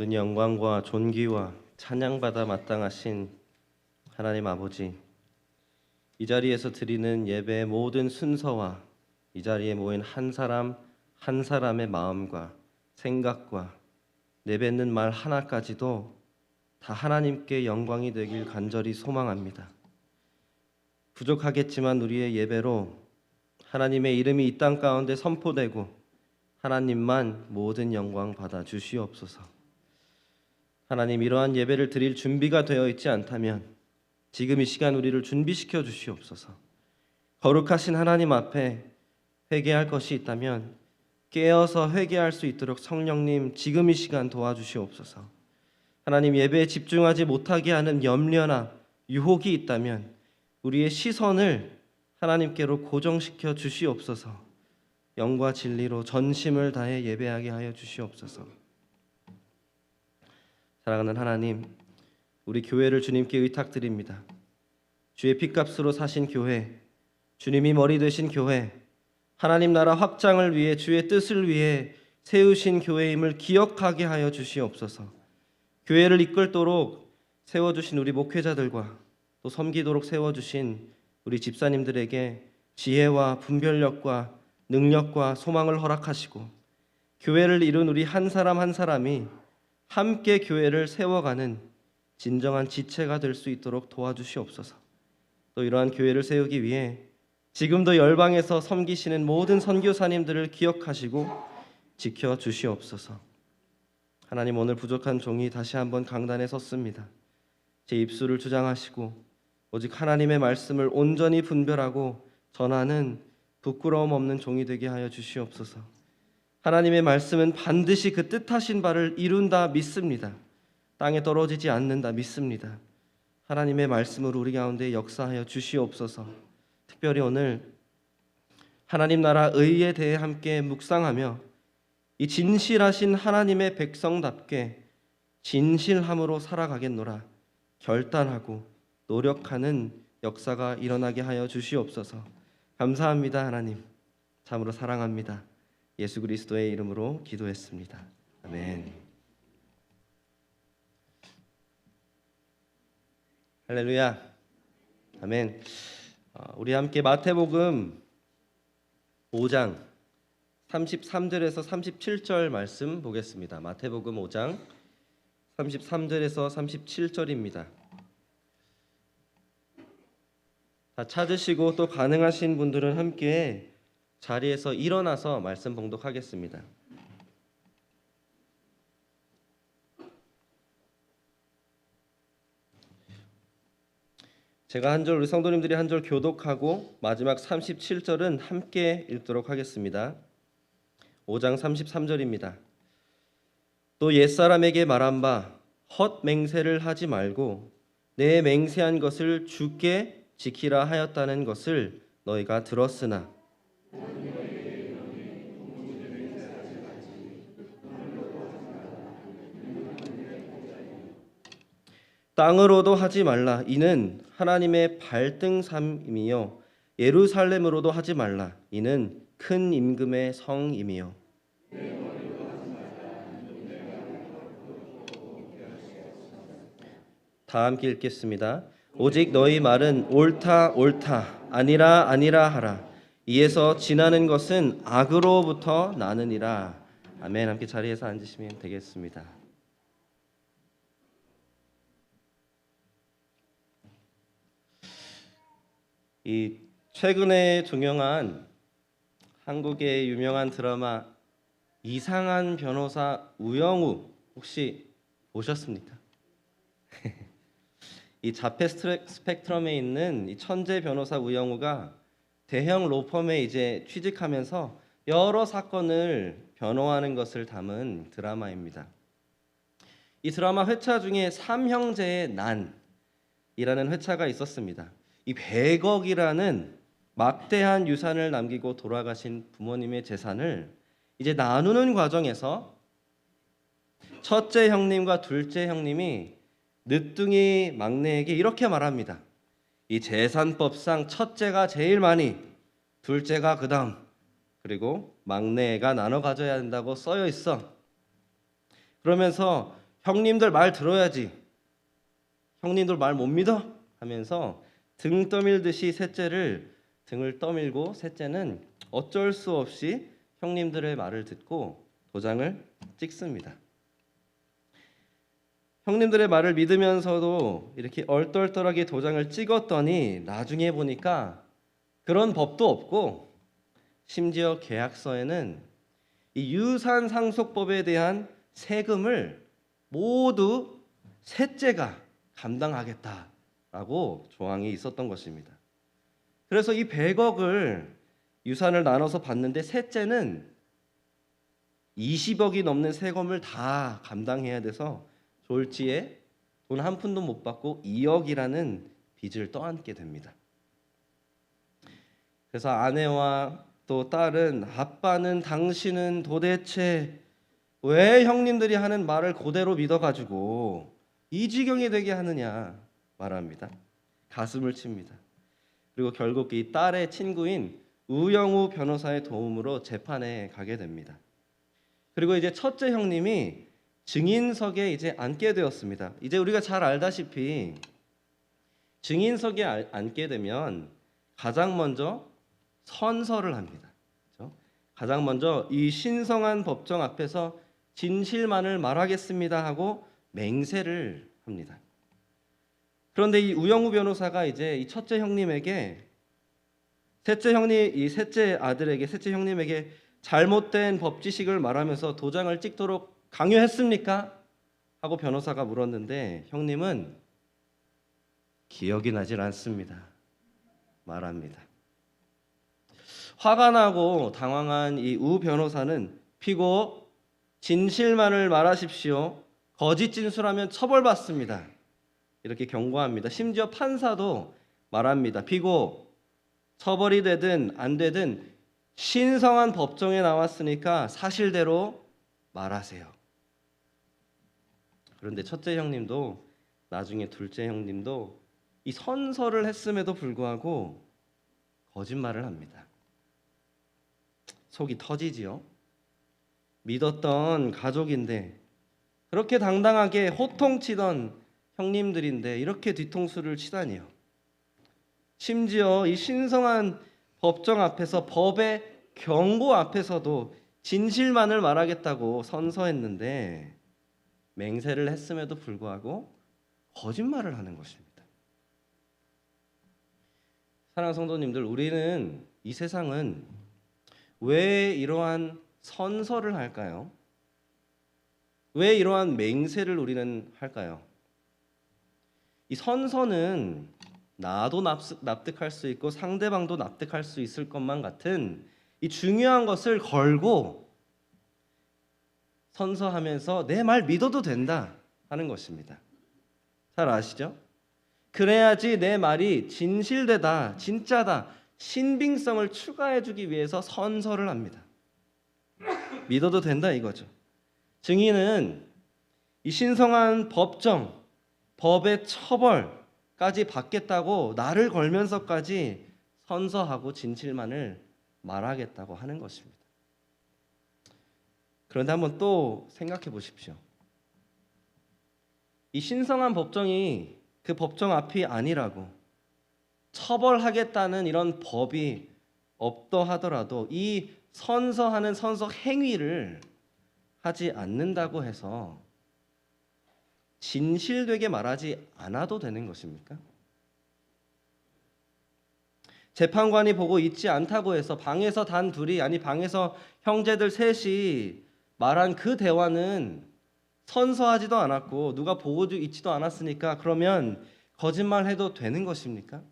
모든 영광과 존귀와 찬양받아 마땅하신 하나님 아버지, 이 자리에서 드리는 예배의 모든 순서와 이 자리에 모인 한 사람 한 사람의 마음과 생각과 내뱉는 말 하나까지도 다 하나님께 영광이 되길 간절히 소망합니다. 부족하겠지만 우리의 예배로 하나님의 이름이 이 땅 가운데 선포되고 하나님만 모든 영광 받아 주시옵소서. 하나님, 이러한 예배를 드릴 준비가 되어 있지 않다면 지금 이 시간 우리를 준비시켜 주시옵소서. 거룩하신 하나님 앞에 회개할 것이 있다면 깨어서 회개할 수 있도록 성령님 지금 이 시간 도와주시옵소서. 하나님, 예배에 집중하지 못하게 하는 염려나 유혹이 있다면 우리의 시선을 하나님께로 고정시켜 주시옵소서. 영과 진리로 전심을 다해 예배하게 하여 주시옵소서. 사랑하는 하나님, 우리 교회를 주님께 의탁드립니다. 주의 핏값으로 사신 교회, 주님이 머리 되신 교회, 하나님 나라 확장을 위해 주의 뜻을 위해 세우신 교회임을 기억하게 하여 주시옵소서. 교회를 이끌도록 세워주신 우리 목회자들과 또 섬기도록 세워주신 우리 집사님들에게 지혜와 분별력과 능력과 소망을 허락하시고 교회를 이룬 우리 한 사람 한 사람이 함께 교회를 세워가는 진정한 지체가 될 수 있도록 도와주시옵소서. 또 이러한 교회를 세우기 위해 지금도 열방에서 섬기시는 모든 선교사님들을 기억하시고 지켜주시옵소서. 하나님, 오늘 부족한 종이 다시 한번 강단에 섰습니다. 제 입술을 주장하시고 오직 하나님의 말씀을 온전히 분별하고 전하는 부끄러움 없는 종이 되게 하여 주시옵소서. 하나님의 말씀은 반드시 그 뜻하신 바를 이룬다 믿습니다. 땅에 떨어지지 않는다 믿습니다. 하나님의 말씀으로 우리 가운데 역사하여 주시옵소서. 특별히 오늘 하나님 나라 의에 대해 함께 묵상하며 이 진실하신 하나님의 백성답게 진실함으로 살아가겠노라 결단하고 노력하는 역사가 일어나게 하여 주시옵소서. 감사합니다. 하나님, 참으로 사랑합니다. 예수 그리스도의 이름으로 기도했습니다. 아멘. 할렐루야. 아멘. 우리 함께 마태복음 5장 33절에서 37절 말씀 보겠습니다. 마태복음 5장 33절에서 37절입니다. 다 찾으시고 또 가능하신 분들은 함께 자리에서 일어나서 말씀 봉독하겠습니다. 제가 한 절, 우리 성도님들이 한 절 교독하고 마지막 37절은 함께 읽도록 하겠습니다. 5장 33절입니다. 또 옛사람에게 말한 바 헛 맹세를 하지 말고 내 맹세한 것을 주께 지키라 하였다는 것을 너희가 들었으나 땅으로도 하지 말라. 이는 하나님의 발등삼이며 예루살렘으로도 하지 말라. 이는 큰 임금의 성임이요. 다 함께 읽겠습니다. 오직 너희 말은 옳다 옳다 아니라 아니라 하라. 이에서 지나는 것은 악으로부터 나느니라. 아멘. 함께 자리에서 앉으시면 되겠습니다. 이 최근에 종영한 한국의 유명한 드라마 이상한 변호사 우영우 혹시 보셨습니까? 이 자폐 스펙트럼에 있는 이 천재 변호사 우영우가 대형 로펌에 이제 취직하면서 여러 사건을 변호하는 것을 담은 드라마입니다. 이 드라마 회차 중에 삼형제의 난이라는 회차가 있었습니다. 이 100억이라는 막대한 유산을 남기고 돌아가신 부모님의 재산을 이제 나누는 과정에서 첫째 형님과 둘째 형님이 늦둥이 막내에게 이렇게 말합니다. 이 재산법상 첫째가 제일 많이, 둘째가 그 다음, 그리고 막내가 나눠 가져야 한다고 써여 있어. 그러면서 형님들 말 들어야지. 형님들 말 못 믿어? 하면서 등 떠밀듯이 셋째를 등을 떠밀고 셋째는 어쩔 수 없이 형님들의 말을 듣고 도장을 찍습니다. 형님들의 말을 믿으면서도 이렇게 얼떨떨하게 도장을 찍었더니 나중에 보니까 그런 법도 없고 심지어 계약서에는 이 유산상속법에 대한 세금을 모두 셋째가 감당하겠다라고 조항이 있었던 것입니다. 그래서 이 100억을 유산을 나눠서 받는데 셋째는 20억이 넘는 세금을 다 감당해야 돼서 졸지에 돈 한 푼도 못 받고 2억이라는 빚을 떠안게 됩니다. 그래서 아내와 또 딸은 아빠는 당신은 도대체 왜 형님들이 하는 말을 그대로 믿어가지고 이 지경이 되게 하느냐 말합니다. 가슴을 칩니다. 그리고 결국 이 딸의 친구인 우영우 변호사의 도움으로 재판에 가게 됩니다. 그리고 이제 첫째 형님이 증인석에 이제 앉게 되었습니다. 이제 우리가 잘 알다시피 증인석에 앉게 되면 가장 먼저 선서를 합니다. 그렇죠? 가장 먼저 이 신성한 법정 앞에서 진실만을 말하겠습니다 하고 맹세를 합니다. 그런데 이 우영우 변호사가 이제 이 첫째 형님에게 이 셋째 아들에게 셋째 형님에게 잘못된 법 지식을 말하면서 도장을 찍도록 강요했습니까? 하고 변호사가 물었는데 형님은 기억이 나질 않습니다. 말합니다. 화가 나고 당황한 이 우 변호사는 피고 진실만을 말하십시오. 거짓 진술하면 처벌받습니다. 이렇게 경고합니다. 심지어 판사도 말합니다. 피고 처벌이 되든 안 되든 신성한 법정에 나왔으니까 사실대로 말하세요. 그런데 첫째 형님도 나중에 둘째 형님도 이 선서를 했음에도 불구하고 거짓말을 합니다. 속이 터지지요. 믿었던 가족인데 그렇게 당당하게 호통치던 형님들인데 이렇게 뒤통수를 치다니요. 심지어 이 신성한 법정 앞에서 법의 경고 앞에서도 진실만을 말하겠다고 선서했는데 맹세를 했음에도 불구하고 거짓말을 하는 것입니다. 사랑하는 성도님들, 우리는 이 세상은 왜 이러한 선서를 할까요? 왜 이러한 맹세를 우리는 할까요? 이 선서는 나도 납득할 수 있고 상대방도 납득할 수 있을 것만 같은 이 중요한 것을 걸고 선서하면서 내 말 믿어도 된다 하는 것입니다. 잘 아시죠? 그래야지 내 말이 진실되다, 진짜다, 신빙성을 추가해주기 위해서 선서를 합니다. 믿어도 된다 이거죠. 증인은 이 신성한 법정, 법의 처벌까지 받겠다고 나를 걸면서까지 선서하고 진실만을 말하겠다고 하는 것입니다. 그런데 한번 또 생각해 보십시오. 이 신성한 법정이 그 법정 앞이 아니라고 처벌하겠다는 이런 법이 없더하더라도 이 선서하는 선서 행위를 하지 않는다고 해서 진실되게 말하지 않아도 되는 것입니까? 재판관이 보고 있지 않다고 해서 방에서 단 둘이 아니 방에서 형제들 셋이 말한 그 대화는 선서하지도 않았고 누가 보고 있지도 않았으니까 그러면 거짓말해도 되는 것입니까?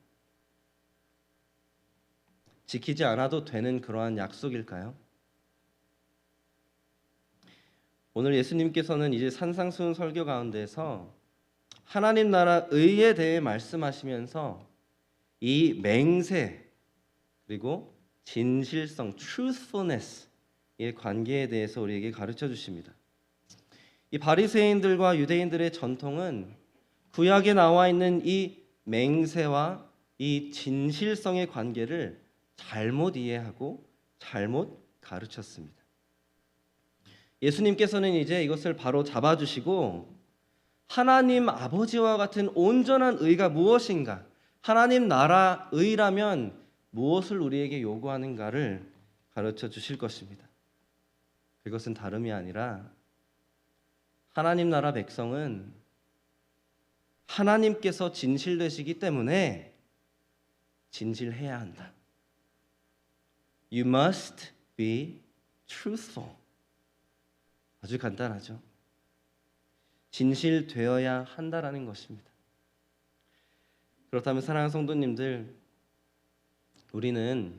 지키지 않아도 되는 그러한 약속일까요? 오늘 예수님께서는 이제 산상수훈 설교 가운데서 하나님 나라 의에 대해 말씀하시면서 이 맹세 그리고 진실성, truthfulness의 관계에 대해서 우리에게 가르쳐 주십니다. 이 바리새인들과 유대인들의 전통은 구약에 나와 있는 이 맹세와 이 진실성의 관계를 잘못 이해하고 잘못 가르쳤습니다. 예수님께서는 이제 이것을 바로 잡아주시고 하나님 아버지와 같은 온전한 의가 무엇인가? 하나님 나라 의라면 무엇을 우리에게 요구하는가를 가르쳐 주실 것입니다. 그것은 다름이 아니라 하나님 나라 백성은 하나님께서 진실되시기 때문에 진실해야 한다. You must be truthful. 아주 간단하죠. 진실되어야 한다라는 것입니다. 그렇다면 사랑하는 성도님들, 우리는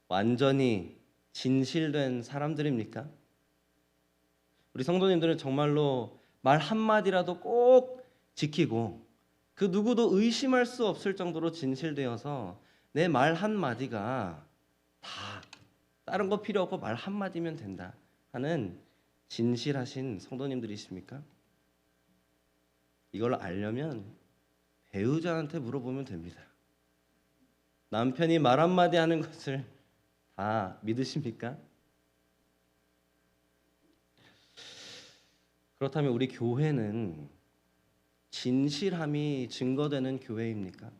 완전히 진실된 사람들입니까? 우리 성도님들은 정말로 말 한마디라도 꼭 지키고 그 누구도 의심할 수 없을 정도로 진실되어서 내 말 한마디가 다 다른 거 필요 없고 말 한마디면 된다 하는 진실하신 성도님들이십니까? 이걸 알려면 배우자한테 물어보면 됩니다. 남편이 말 한마디 하는 것을 다 믿으십니까? 그렇다면 우리 교회는 진실함이 증거되는 교회입니까?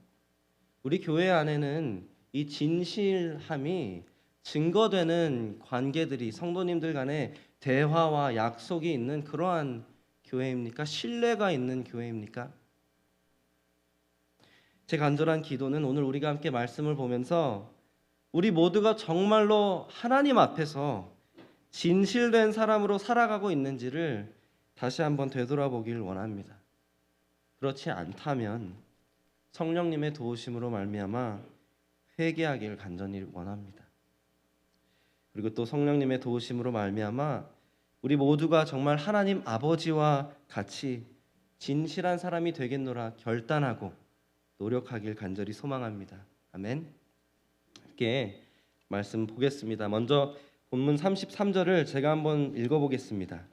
우리 교회 안에는 이 진실함이 증거되는 관계들이 성도님들 간의 대화와 약속이 있는 그러한 교회입니까? 신뢰가 있는 교회입니까? 제 간절한 기도는 오늘 우리가 함께 말씀을 보면서 우리 모두가 정말로 하나님 앞에서 진실된 사람으로 살아가고 있는지를 다시 한번 되돌아보길 원합니다. 그렇지 않다면 성령님의 도우심으로 말미암아 회개하길 간절히 원합니다. 그리고 또 성령님의 도우심으로 말미암아 우리 모두가 정말 하나님 아버지와 같이 진실한 사람이 되겠노라 결단하고 노력하길 간절히 소망합니다. 아멘. 함께 말씀 보겠습니다. 먼저 본문 33절을 제가 한번 읽어보겠습니다.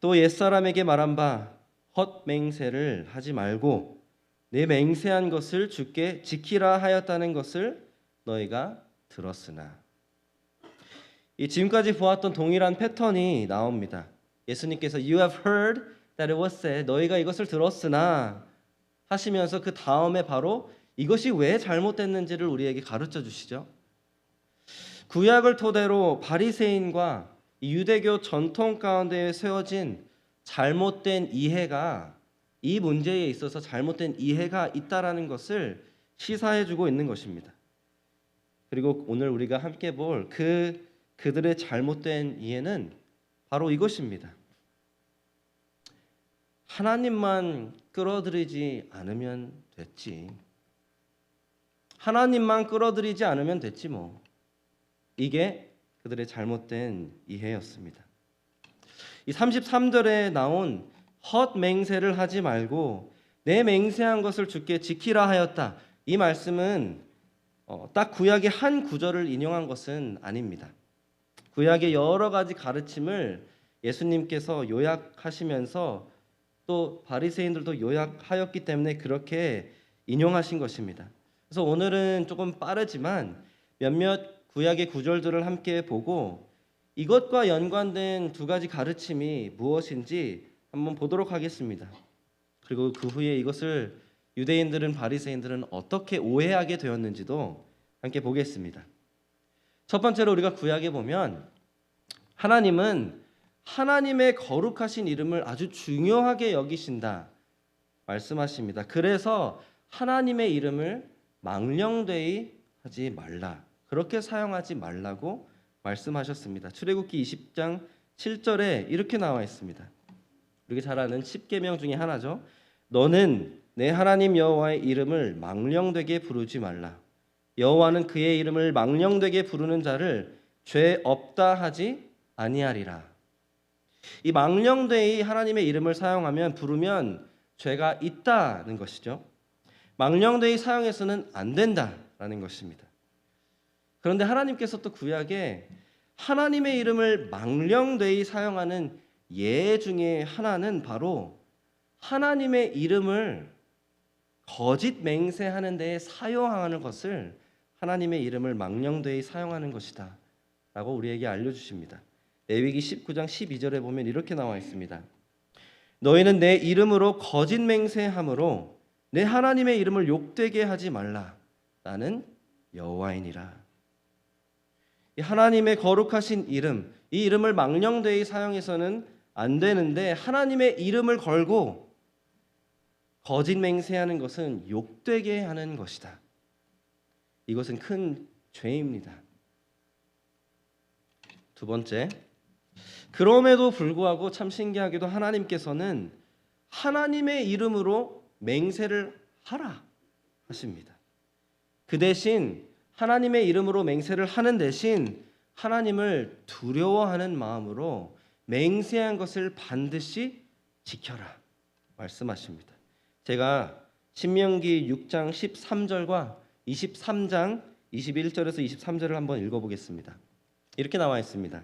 또 옛사람에게 말한 바 헛맹세를 하지 말고 내 맹세한 것을 주께 지키라 하였다는 것을 너희가 들었으나. 이 지금까지 보았던 동일한 패턴이 나옵니다. 예수님께서 You have heard that it was said, 너희가 이것을 들었으나 하시면서 그 다음에 바로 이것이 왜 잘못됐는지를 우리에게 가르쳐 주시죠. 구약을 토대로 바리새인과 유대교 전통 가운데 세워진 잘못된 이해가 이 문제에 있어서 잘못된 이해가 있다라는 것을 시사해주고 있는 것입니다. 그리고 오늘 우리가 함께 볼 그들의 잘못된 이해는 바로 이것입니다. 하나님만 끌어들이지 않으면 됐지. 하나님만 끌어들이지 않으면 됐지 뭐. 이게 그들의 잘못된 이해였습니다. 이 33절에 나온 헛맹세를 하지 말고 내 맹세한 것을 주께 지키라 하였다. 이 말씀은 딱 구약의 한 구절을 인용한 것은 아닙니다. 구약의 여러 가지 가르침을 예수님께서 요약하시면서 또 바리새인들도 요약하였기 때문에 그렇게 인용하신 것입니다. 그래서 오늘은 조금 빠르지만 몇몇 구약의 구절들을 함께 보고 이것과 연관된 두 가지 가르침이 무엇인지 한번 보도록 하겠습니다. 그리고 그 후에 이것을 유대인들은 바리새인들은 어떻게 오해하게 되었는지도 함께 보겠습니다. 첫 번째로 우리가 구약에 보면 하나님은 하나님의 거룩하신 이름을 아주 중요하게 여기신다 말씀하십니다. 그래서 하나님의 이름을 망령되이 하지 말라, 그렇게 사용하지 말라고 말씀하셨습니다. 출애굽기 20장 7절에 이렇게 나와 있습니다. 우리가 잘 아는 10계명 중에 하나죠. 너는 내 하나님 여호와의 이름을 망령되게 부르지 말라. 여호와는 그의 이름을 망령되게 부르는 자를 죄 없다 하지 아니하리라. 이 망령되이 하나님의 이름을 사용하면 부르면 죄가 있다는 것이죠. 망령되이 사용해서는 안 된다라는 것입니다. 그런데 하나님께서 또 구약에 하나님의 이름을 망령되이 사용하는 예 중에 하나는 바로 하나님의 이름을 거짓 맹세하는 데에 사용하는 것을 하나님의 이름을 망령되이 사용하는 것이다 라고 우리에게 알려주십니다. 레위기 19장 12절에 보면 이렇게 나와 있습니다. 너희는 내 이름으로 거짓 맹세함으로 내 하나님의 이름을 욕되게 하지 말라. 나는 여호와이니라. 이 하나님의 거룩하신 이름, 이 이름을 망령되이 사용해서는 안 되는데 하나님의 이름을 걸고 거짓 맹세하는 것은 욕되게 하는 것이다. 이것은 큰 죄입니다. 두 번째, 그럼에도 불구하고 참 신기하게도 하나님께서는 하나님의 이름으로 맹세를 하라 하십니다. 그 대신 하나님의 이름으로 맹세를 하는 대신 하나님을 두려워하는 마음으로 맹세한 것을 반드시 지켜라 말씀하십니다. 제가 신명기 6장 13절과 23장 21절에서 23절을 한번 읽어보겠습니다. 이렇게 나와 있습니다.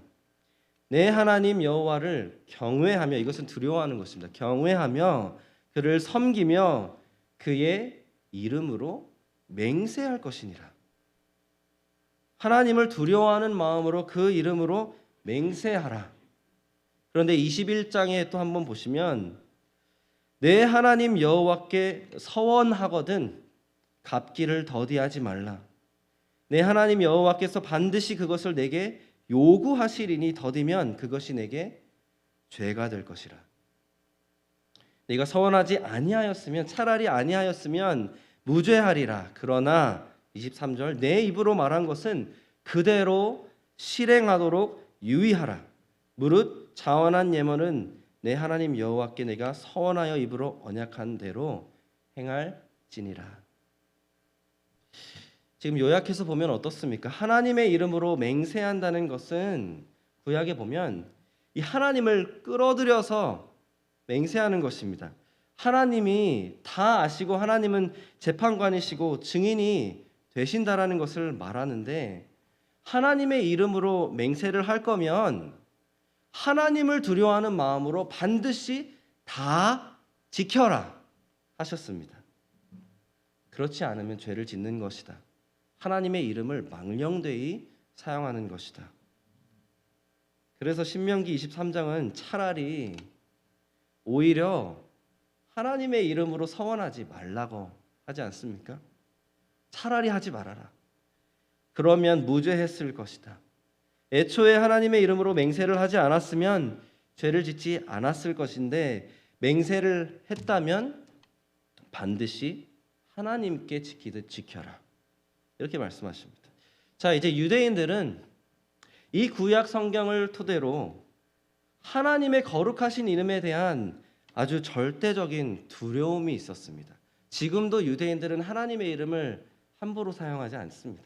내 하나님 여호와를 경외하며, 이것은 두려워하는 것입니다. 경외하며 그를 섬기며 그의 이름으로 맹세할 것이니라. 하나님을 두려워하는 마음으로 그 이름으로 맹세하라. 그런데 21장에 또 한번 보시면 내 하나님 여호와께 서원하거든 갚기를 더디하지 말라. 내 하나님 여호와께서 반드시 그것을 내게 요구하시리니 더디면 그것이 내게 죄가 될 것이라. 네가 서원하지 아니하였으면, 차라리 아니하였으면 무죄하리라. 그러나 23절 내 입으로 말한 것은 그대로 실행하도록 유의하라. 무릇 자원한 예언은 내 하나님 여호와께 내가 서원하여 입으로 언약한 대로 행할지니라. 지금 요약해서 보면 어떻습니까? 하나님의 이름으로 맹세한다는 것은 구약에 보면 이 하나님을 끌어들여서 맹세하는 것입니다. 하나님이 다 아시고 하나님은 재판관이시고 증인이 되신다라는 것을 말하는데, 하나님의 이름으로 맹세를 할 거면 하나님을 두려워하는 마음으로 반드시 다 지켜라 하셨습니다. 그렇지 않으면 죄를 짓는 것이다. 하나님의 이름을 망령되이 사용하는 것이다. 그래서 신명기 23장은 차라리 오히려 하나님의 이름으로 서원하지 말라고 하지 않습니까? 차라리 하지 말아라. 그러면 무죄했을 것이다. 애초에 하나님의 이름으로 맹세를 하지 않았으면 죄를 짓지 않았을 것인데, 맹세를 했다면 반드시 하나님께 지키듯 지켜라. 이렇게 말씀하십니다. 자, 이제 유대인들은 이 구약 성경을 토대로 하나님의 거룩하신 이름에 대한 아주 절대적인 두려움이 있었습니다. 지금도 유대인들은 하나님의 이름을 함부로 사용하지 않습니다.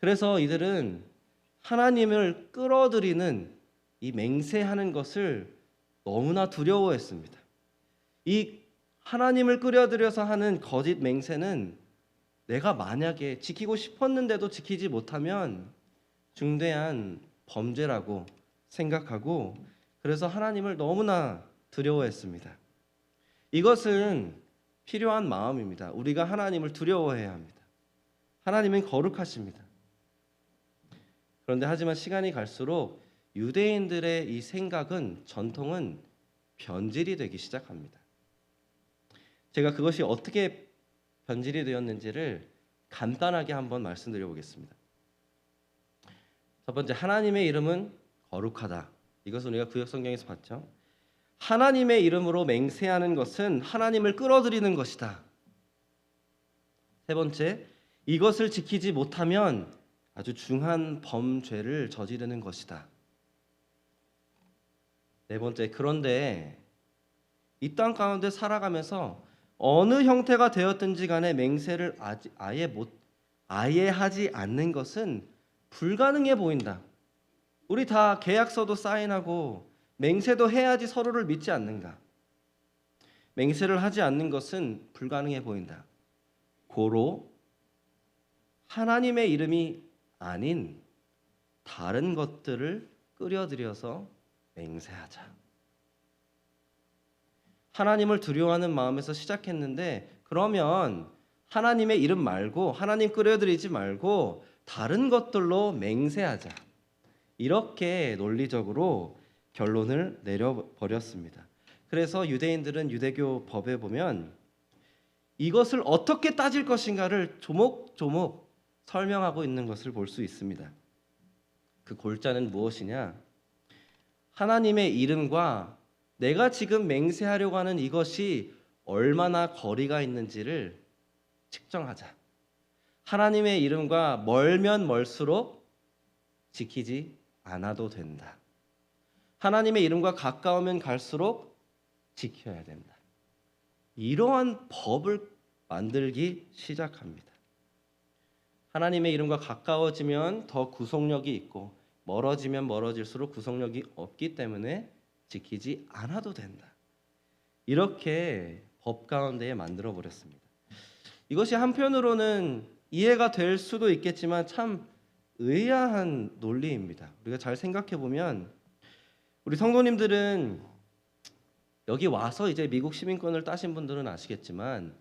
그래서 이들은 하나님을 끌어들이는 이 맹세하는 것을 너무나 두려워했습니다. 이 하나님을 끌어들여서 하는 거짓 맹세는 내가 만약에 지키고 싶었는데도 지키지 못하면 중대한 범죄라고 생각하고, 그래서 하나님을 너무나 두려워했습니다. 이것은 필요한 마음입니다. 우리가 하나님을 두려워해야 합니다. 하나님은 거룩하십니다. 그런데 하지만 시간이 갈수록 유대인들의 이 생각은, 전통은 변질이 되기 시작합니다. 제가 그것이 어떻게 변질이 되었는지를 간단하게 한번 말씀드려 보겠습니다. 첫 번째, 하나님의 이름은 거룩하다. 이것은 우리가 구약 성경에서 봤죠. 하나님의 이름으로 맹세하는 것은 하나님을 끌어들이는 것이다. 세 번째, 이것을 지키지 못하면 아주 중한 범죄를 저지르는 것이다. 네 번째, 그런데 이 땅 가운데 살아가면서 어느 형태가 되었든지 간에 맹세를 아예 하지 않는 것은 불가능해 보인다. 우리 다 계약서도 사인하고 맹세도 해야지 서로를 믿지 않는가? 맹세를 하지 않는 것은 불가능해 보인다. 고로 하나님의 이름이 아닌 다른 것들을 끌어들여서 맹세하자. 하나님을 두려워하는 마음에서 시작했는데, 그러면 하나님의 이름 말고, 하나님 끌어들이지 말고 다른 것들로 맹세하자. 이렇게 논리적으로 결론을 내려버렸습니다. 그래서 유대인들은 유대교 법에 보면 이것을 어떻게 따질 것인가를 조목조목 설명하고 있는 것을 볼 수 있습니다. 그 골자는 무엇이냐? 하나님의 이름과 내가 지금 맹세하려고 하는 이것이 얼마나 거리가 있는지를 측정하자. 하나님의 이름과 멀면 멀수록 지키지 않아도 된다. 하나님의 이름과 가까우면 갈수록 지켜야 된다. 이러한 법을 만들기 시작합니다. 하나님의 이름과 가까워지면 더 구속력이 있고 멀어지면 멀어질수록 구속력이 없기 때문에 지키지 않아도 된다. 이렇게 법 가운데에 만들어 버렸습니다. 이것이 한편으로는 이해가 될 수도 있겠지만 참 의아한 논리입니다. 우리가 잘 생각해 보면 우리 성도님들은 여기 와서 이제 미국 시민권을 따신 분들은 아시겠지만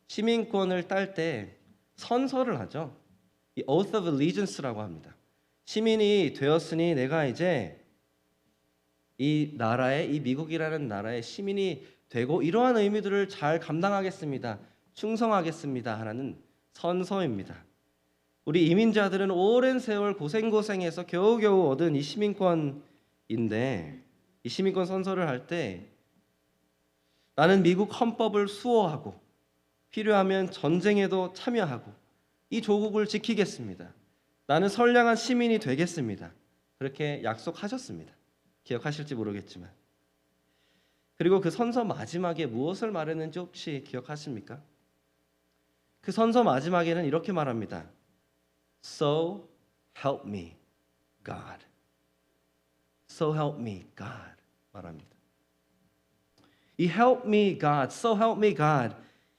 시민권을 딸 때 선서를 하죠. 이 Oath of Allegiance라고 합니다. 시민이 되었으니 내가 이제 이 나라의 이 미국이라는 나라의 시민이 되고 이러한 의미들을 잘 감당하겠습니다. 충성하겠습니다. 하는 선서입니다. 우리 이민자들은 오랜 세월 고생해서 겨우겨우 얻은 이 시민권인데 이 시민권 선서를 할 때 나는 미국 헌법을 수호하고 필요하면 전쟁에도 참여하고 이 조국을 지키겠습니다. 나는 선량한 시민이 되겠습니다. 그렇게 약속하셨습니다. 기억하실지 모르겠지만. 그리고 그 선서 마지막에 무엇을 말했는지 혹시 기억하십니까? 그 선서 마지막에는 이렇게 말합니다. So help me, God. So help me, God. 말합니다. 이 help me, God, so help me, God.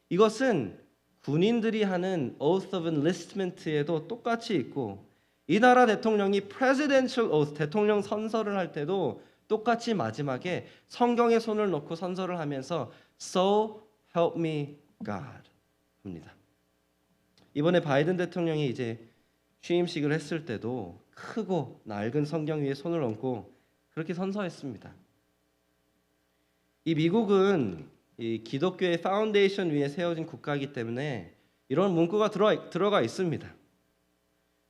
이것은 군인들이 하는 oath of enlistment에도 똑같이 있고 이 나라 대통령이 presidential oath, 대통령 선서를 할 때도 똑같이 마지막에 성경에 손을 놓고 선서를 하면서 so help me, God 합니다. 이번에 바이든 대통령이 이제 취임식을 했을 때도 크고 낡은 성경 위에 손을 얹고 그렇게 선서했습니다. 이 미국은 이 기독교의 파운데이션 위에 세워진 국가이기 때문에 이런 문구가 들어가 있습니다.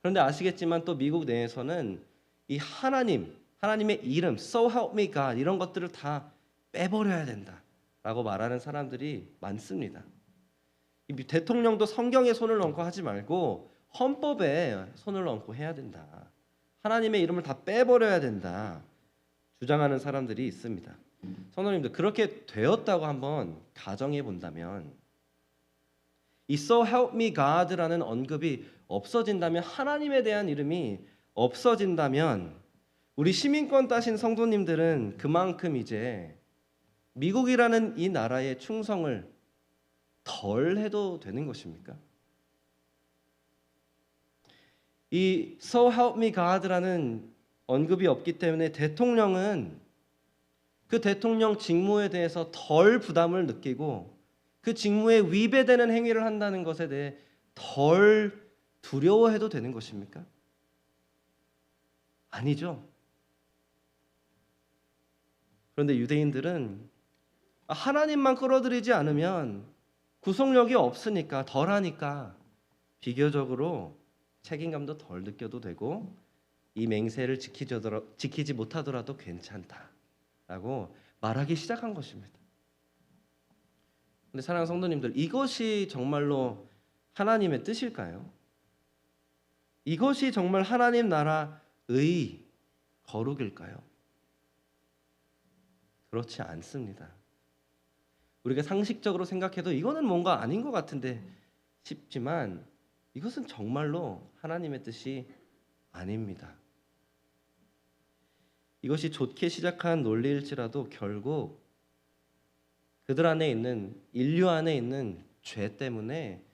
그런데 아시겠지만 또 미국 내에서는 이 하나님의 이름, So help me God 이런 것들을 다 빼버려야 된다라고 말하는 사람들이 많습니다. 이 대통령도 성경에 손을 얹고 하지 말고 헌법에 손을 얹고 해야 된다. 하나님의 이름을 다 빼버려야 된다. 주장하는 사람들이 있습니다. 성도님들 그렇게 되었다고 한번 가정해 본다면 이 So help me God라는 언급이 없어진다면 하나님에 대한 이름이 없어진다면 우리 시민권 따신 성도님들은 그만큼 이제 미국이라는 이 나라의 충성을 덜 해도 되는 것입니까? 이 So help me God라는 언급이 없기 때문에 대통령은 그 대통령 직무에 대해서 덜 부담을 느끼고 그 직무에 위배되는 행위를 한다는 것에 대해 덜 두려워해도 되는 것입니까? 아니죠. 그런데 유대인들은 하나님만 끌어들이지 않으면 구속력이 없으니까 덜하니까 비교적으로 책임감도 덜 느껴도 되고 이 맹세를 지키지 못하더라도 괜찮다라고 말하기 시작한 것입니다. 그런데 사랑하는 성도님들 이것이 정말로 하나님의 뜻일까요? 이것이 정말 하나님 나라의 거룩일까요? 그렇지 않습니다. 우리가 상식적으로 생각해도 이거는 뭔가 아닌 것 같은데 싶지만 이것은 정말로 하나님의 뜻이 아닙니다. 이것이 좋게 시작한 논리일지라도 결국 그들 안에 있는 인류 안에 있는 죄 때문에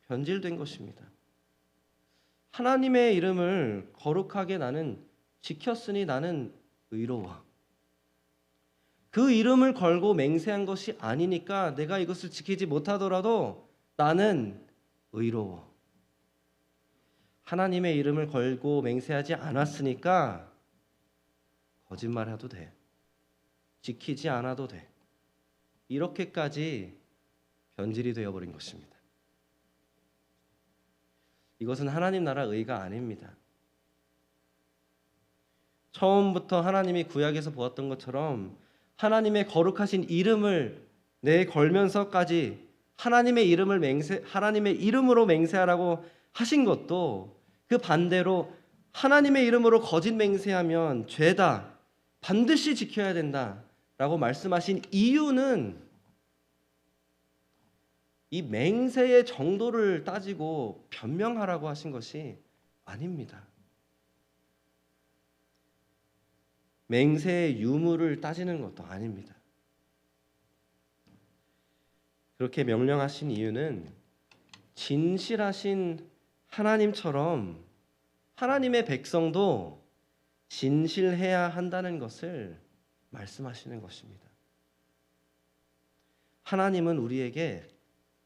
변질된 것입니다. 하나님의 이름을 거룩하게 나는 지켰으니 나는 의로워. 그 이름을 걸고 맹세한 것이 아니니까 내가 이것을 지키지 못하더라도 나는 의로워. 하나님의 이름을 걸고 맹세하지 않았으니까 거짓말해도 돼. 지키지 않아도 돼. 이렇게까지 변질이 되어버린 것입니다. 이것은 하나님 나라 의가 아닙니다. 처음부터 하나님이 구약에서 보았던 것처럼 하나님의 거룩하신 이름을 내걸면서까지 하나님의 이름으로 맹세하라고 하신 것도 그 반대로 하나님의 이름으로 거짓 맹세하면 죄다, 반드시 지켜야 된다라고 말씀하신 이유는 이 맹세의 정도를 따지고 변명하라고 하신 것이 아닙니다. 맹세의 유무를 따지는 것도 아닙니다. 그렇게 명령하신 이유는 진실하신 하나님처럼 하나님의 백성도 진실해야 한다는 것을 말씀하시는 것입니다. 하나님은 우리에게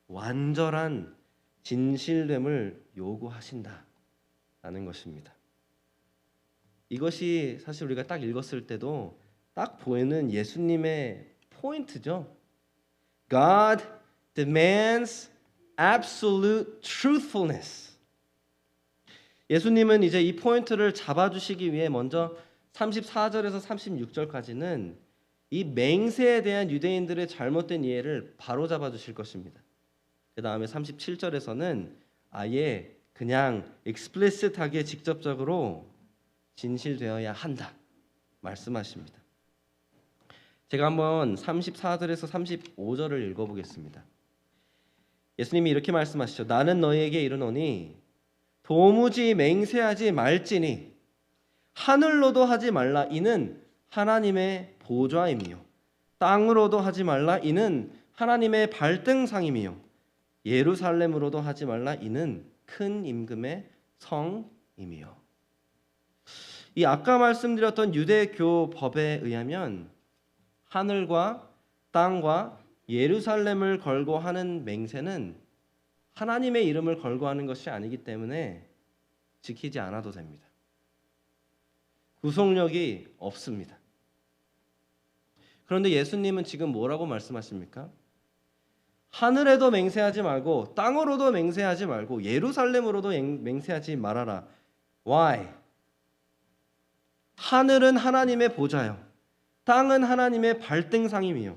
완전한 진실됨을 요구하신다라는 것입니다. 이것이 사실 우리가 딱 읽었을 때도 딱 보이는 예수님의 포인트죠. God demands absolute truthfulness. 예수님은 이제 이 포인트를 잡아주시기 위해 먼저 34절에서 36절까지는 이 맹세에 대한 유대인들의 잘못된 이해를 바로잡아 주실 것입니다. 그 다음에 37절에서는 아예 그냥 explicit하게 직접적으로 진실되어야 한다 말씀하십니다. 제가 한번 34절에서 35절을 읽어보겠습니다. 예수님이 이렇게 말씀하시죠. 나는 너희에게 이르노니 도무지 맹세하지 말지니 하늘로도 하지 말라 이는 하나님의 보좌임이요 땅으로도 하지 말라 이는 하나님의 발등상임이요 예루살렘으로도 하지 말라 이는 큰 임금의 성임이요. 이 아까 말씀드렸던 유대교 법에 의하면 하늘과 땅과 예루살렘을 걸고 하는 맹세는 하나님의 이름을 걸고 하는 것이 아니기 때문에 지키지 않아도 됩니다. 구속력이 없습니다. 그런데 예수님은 지금 뭐라고 말씀하십니까? 하늘에도 맹세하지 말고 땅으로도 맹세하지 말고 예루살렘으로도 맹세하지 말아라. Why? 하늘은 하나님의 보좌요. 땅은 하나님의 발등상임이요.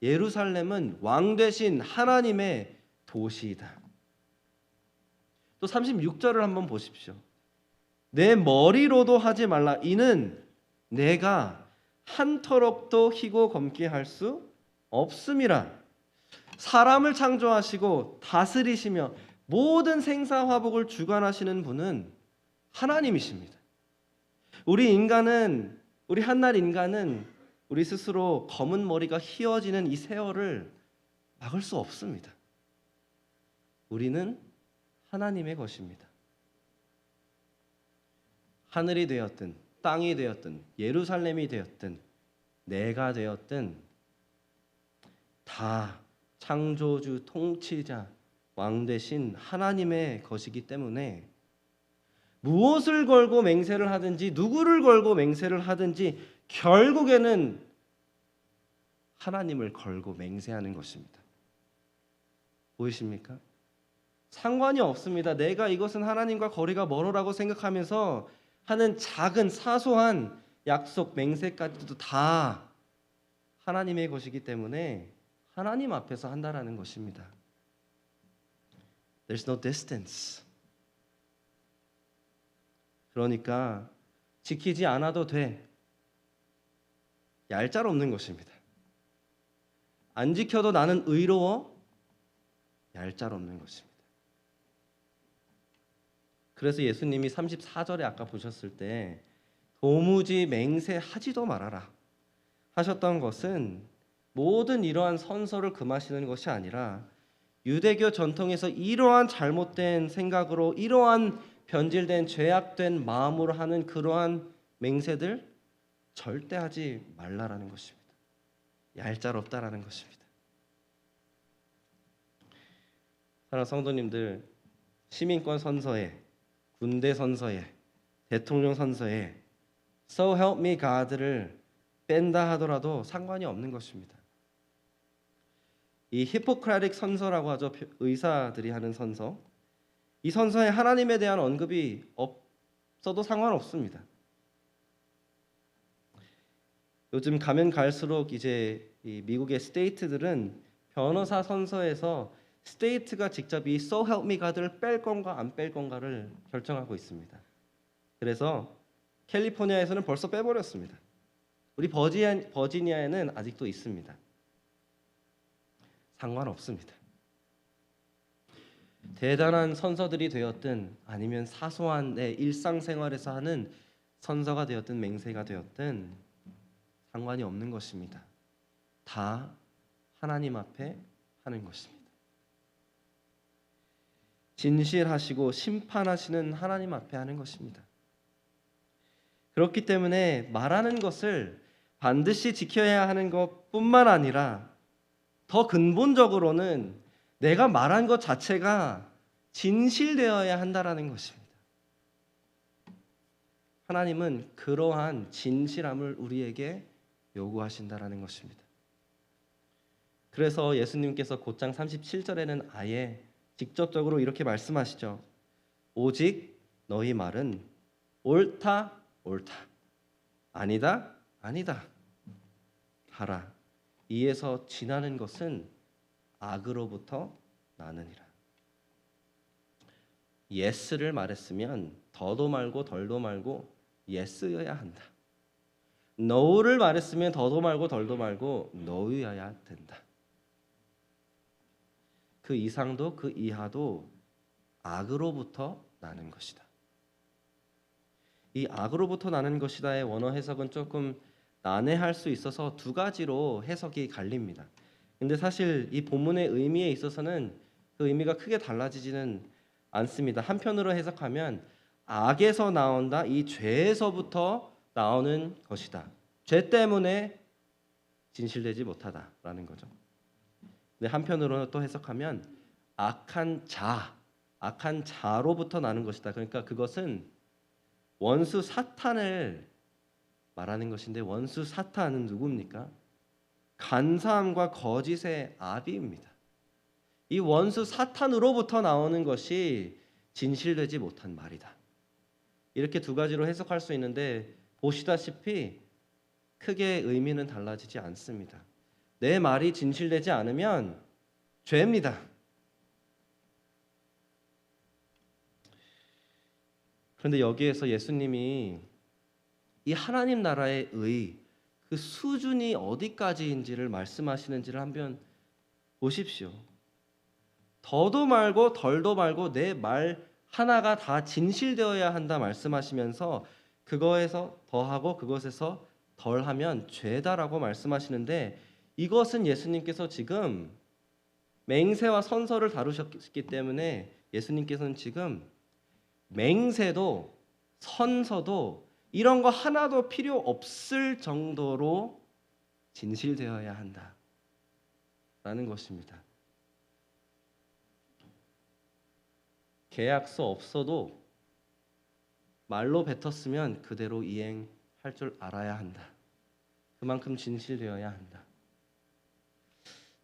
예루살렘은 왕 되신 하나님의 도시이다. 또 36절을 한번 보십시오. 내 머리로도 하지 말라. 이는 내가 한터럭도 희고 검게 할 수 없음이라. 사람을 창조하시고 다스리시며 모든 생사화복을 주관하시는 분은 하나님이십니다. 우리 한낱 인간은 우리 스스로 검은 머리가 휘어지는 이 세월을 막을 수 없습니다. 우리는 하나님의 것입니다. 하늘이 되었든 땅이 되었든 예루살렘이 되었든 내가 되었든 다 창조주 통치자 왕 되신 하나님의 것이기 때문에 무엇을 걸고 맹세를 하든지 누구를 걸고 맹세를 하든지 결국에는 하나님을 걸고 맹세하는 것입니다. 보이십니까? 상관이 없습니다. 내가 이것은 하나님과 거리가 멀어라고 생각하면서 하는 작은 사소한 약속 맹세까지도 다 하나님의 것이기 때문에 하나님 앞에서 한다라는 것입니다. There's no distance. 그러니까 지키지 않아도 돼. 얄짤없는 것입니다. 안 지켜도 나는 의로워. 얄짤없는 것입니다. 그래서 예수님이 34절에 아까 보셨을 때 도무지 맹세하지도 말아라 하셨던 것은 모든 이러한 선서를 금하시는 것이 아니라 유대교 전통에서 이러한 잘못된 생각으로 이러한 변질된 죄악된 마음으로 하는 그러한 맹세들 절대 하지 말라라는 것입니다. 얄짤없다라는 것입니다. 사랑하는 성도님들, 시민권 선서에, 군대 선서에, 대통령 선서에 So help me God를 뺀다 하더라도 상관이 없는 것입니다. 이 히포크라틱 선서라고 하죠. 의사들이 하는 선서. 이 선서에 하나님에 대한 언급이 없어도 상관없습니다. 요즘 가면 갈수록 이제 이 미국의 스테이트들은 변호사 선서에서 스테이트가 직접 이 So Help Me God을 뺄 건가 안 뺄 건가를 결정하고 있습니다. 그래서 캘리포니아에서는 벌써 빼버렸습니다. 우리 버지니아에는 아직도 있습니다. 상관없습니다. 대단한 선서들이 되었든 아니면 사소한 내 일상생활에서 하는 선서가 되었든 맹세가 되었든 상관이 없는 것입니다. 다 하나님 앞에 하는 것입니다. 진실하시고 심판하시는 하나님 앞에 하는 것입니다. 그렇기 때문에 말하는 것을 반드시 지켜야 하는 것뿐만 아니라 더 근본적으로는 내가 말한 것 자체가 진실되어야 한다라는 것입니다. 하나님은 그러한 진실함을 우리에게 요구하신다라는 것입니다. 그래서 예수님께서 곧장 37절에는 아예 직접적으로 이렇게 말씀하시죠. 오직 너희 말은 옳다 옳다 아니다 아니다 하라. 이에서 지나는 것은 악으로부터 나느니라. 예스를 말했으면 더도 말고 덜도 말고 예스여야 한다. 노를 말했으면 더도 말고 덜도 말고 노여야 된다. 그 이상도 그 이하도 악으로부터 나는 것이다. 이 악으로부터 나는 것이다의 원어 해석은 조금 난해할 수 있어서 두 가지로 해석이 갈립니다. 근데 사실 이 본문의 의미에 있어서는 그 의미가 크게 달라지지는 않습니다. 한편으로 해석하면 악에서 나온다, 이 죄에서부터 나오는 것이다. 죄 때문에 진실되지 못하다라는 거죠. 근데 한편으로 또 해석하면 악한 자로부터 나는 것이다. 그러니까 그것은 원수 사탄을 말하는 것인데 원수 사탄은 누굽니까? 간사함과 거짓의 아비입니다. 이 원수 사탄으로부터 나오는 것이 진실되지 못한 말이다. 이렇게 두 가지로 해석할 수 있는데 보시다시피 크게 의미는 달라지지 않습니다. 내 말이 진실되지 않으면 죄입니다. 그런데 여기에서 예수님이 이 하나님 나라의 의, 그 수준이 어디까지인지를 말씀하시는지를 한번 보십시오. 더도 말고 덜도 말고 내 말 하나가 다 진실되어야 한다 말씀하시면서 그거에서 더하고 그것에서 덜하면 죄다라고 말씀하시는데 이것은 예수님께서 지금 맹세와 선서를 다루셨기 때문에 예수님께서는 지금 맹세도 선서도 이런 거 하나도 필요 없을 정도로 진실되어야 한다라는 것입니다. 계약서 없어도 말로 뱉었으면 그대로 이행할 줄 알아야 한다. 그만큼 진실되어야 한다.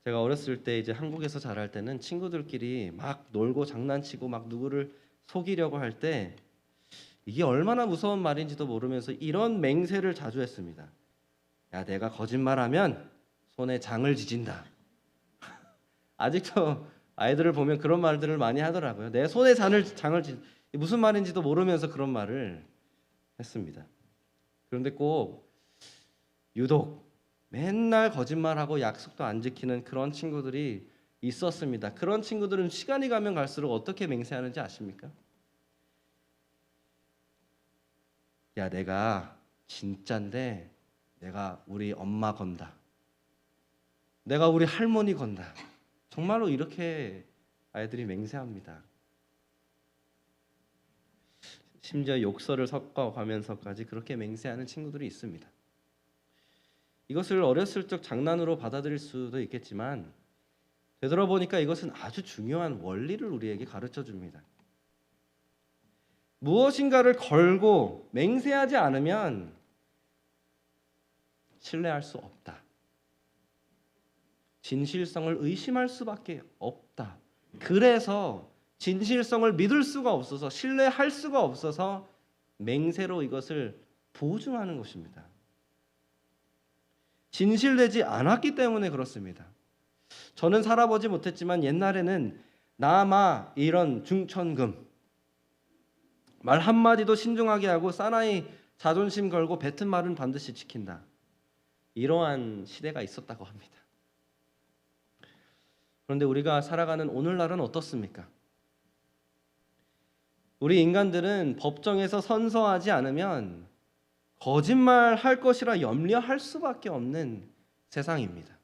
제가 어렸을 때 이제 한국에서 자랄 때는 친구들끼리 막 놀고 장난치고 막 누구를 속이려고 할 때 이게 얼마나 무서운 말인지도 모르면서 이런 맹세를 자주 했습니다. 야, 내가 거짓말하면 손에 장을 지진다. 아직도 아이들을 보면 그런 말들을 많이 하더라고요. 내 손에 장을 무슨 말인지도 모르면서 그런 말을 했습니다. 그런데 꼭 유독 맨날 거짓말하고 약속도 안 지키는 그런 친구들이 있었습니다. 그런 친구들은 시간이 가면 갈수록 어떻게 맹세하는지 아십니까? 야, 내가 진짠데 내가 우리 엄마 건다. 내가 우리 할머니 건다. 정말로 이렇게 아이들이 맹세합니다. 심지어 욕설을 섞어가면서까지 그렇게 맹세하는 친구들이 있습니다. 이것을 어렸을 적 장난으로 받아들일 수도 있겠지만 되돌아보니까 이것은 아주 중요한 원리를 우리에게 가르쳐 줍니다. 무엇인가를 걸고 맹세하지 않으면 신뢰할 수 없다. 진실성을 의심할 수밖에 없다. 그래서 진실성을 믿을 수가 없어서, 신뢰할 수가 없어서 맹세로 이것을 보증하는 것입니다. 진실되지 않았기 때문에 그렇습니다. 저는 살아보지 못했지만 옛날에는 남아 이런 중천금, 말 한마디도 신중하게 하고 사나이 자존심 걸고 뱉은 말은 반드시 지킨다, 이러한 시대가 있었다고 합니다. 그런데 우리가 살아가는 오늘날은 어떻습니까? 우리 인간들은 법정에서 선서하지 않으면 거짓말할 것이라 염려할 수밖에 없는 세상입니다.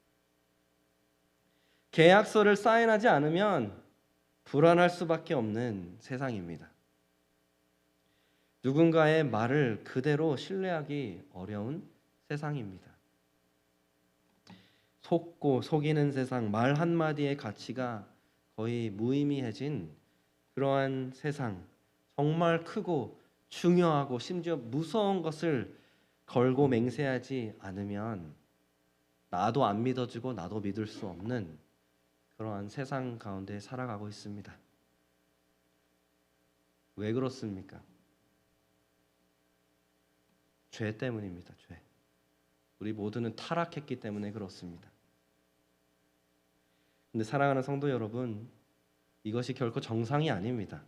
계약서를 사인하지 않으면 불안할 수밖에 없는 세상입니다. 누군가의 말을 그대로 신뢰하기 어려운 세상입니다. 속고 속이는 세상, 말 한마디의 가치가 거의 무의미해진 그러한 세상, 정말 크고 중요하고 심지어 무서운 것을 걸고 맹세하지 않으면 나도 안 믿어지고 나도 믿을 수 없는 그러한 세상 가운데 살아가고 있습니다. 왜 그렇습니까? 죄 때문입니다. 죄. 우리 모두는 타락했기 때문에 그렇습니다. 근데 사랑하는 성도 여러분, 이것이 결코 정상이 아닙니다.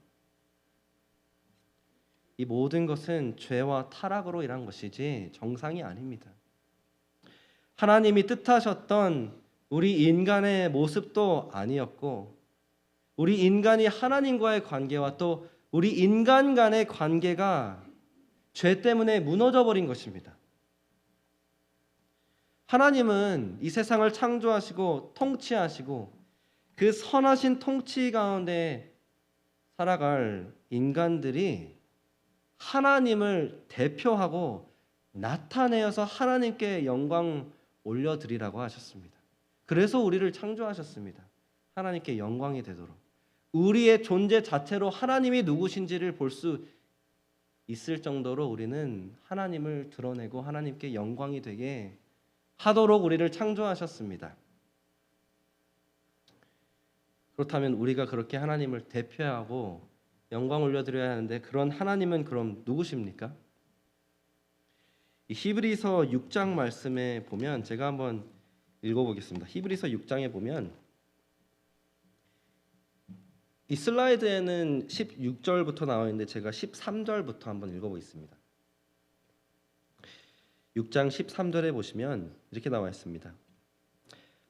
이 모든 것은 죄와 타락으로 인한 것이지 정상이 아닙니다. 하나님이 뜻하셨던 우리 인간의 모습도 아니었고, 우리 인간이 하나님과의 관계와 또 우리 인간 간의 관계가 죄 때문에 무너져 버린 것입니다. 하나님은 이 세상을 창조하시고 통치하시고 그 선하신 통치 가운데 살아갈 인간들이 하나님을 대표하고 나타내어서 하나님께 영광 올려드리라고 하셨습니다. 그래서 우리를 창조하셨습니다. 하나님께 영광이 되도록. 우리의 존재 자체로 하나님이 누구신지를 볼 수 있을 정도로 우리는 하나님을 드러내고 하나님께 영광이 되게 하도록 우리를 창조하셨습니다. 그렇다면 우리가 그렇게 하나님을 대표하고 영광 올려드려야 하는데, 그런 하나님은 그럼 누구십니까? 이 히브리서 6장 말씀에 보면, 제가 한번 읽어보겠습니다. 히브리서 6장에 보면 이 슬라이드에는 16절부터 나와 있는데 제가 13절부터 한번 읽어보겠습니다. 6장 13절에 보시면 이렇게 나와 있습니다.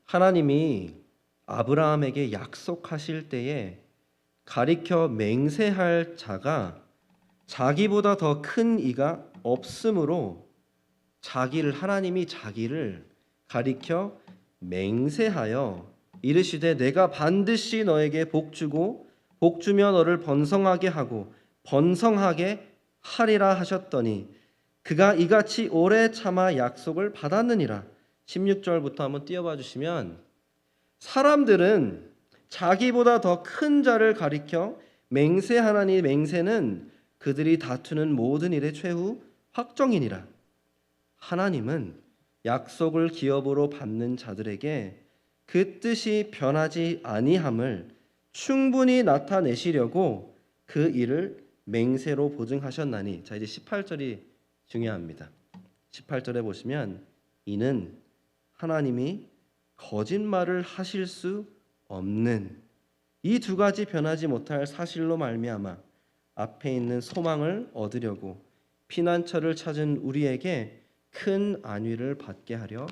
하나님이 아브라함에게 약속하실 때에 가리켜 맹세할 자가 자기보다 더 큰 이가 없으므로 하나님이 자기를 가리켜 맹세하여 이르시되 내가 반드시 너에게 복주고 복주며 너를 번성하게 하고 번성하게 하리라 하셨더니 그가 이같이 오래 참아 약속을 받았느니라. 16절부터 한번 띄워봐 주시면, 사람들은 자기보다 더 큰 자를 가리켜 맹세하나니 맹세는 그들이 다투는 모든 일의 최후 확정이니라. 하나님은 약속을 기업으로 받는 자들에게 그 뜻이 변하지 아니함을 충분히 나타내시려고 그 일을 맹세로 보증하셨나니. 자, 이제 18절이 중요합니다. 18절에 보시면 이는 하나님이 거짓말을 하실 수 없는 이 두 가지 변하지 못할 사실로 말미암아 앞에 있는 소망을 얻으려고 피난처를 찾은 우리에게 큰 안위를 받게 하려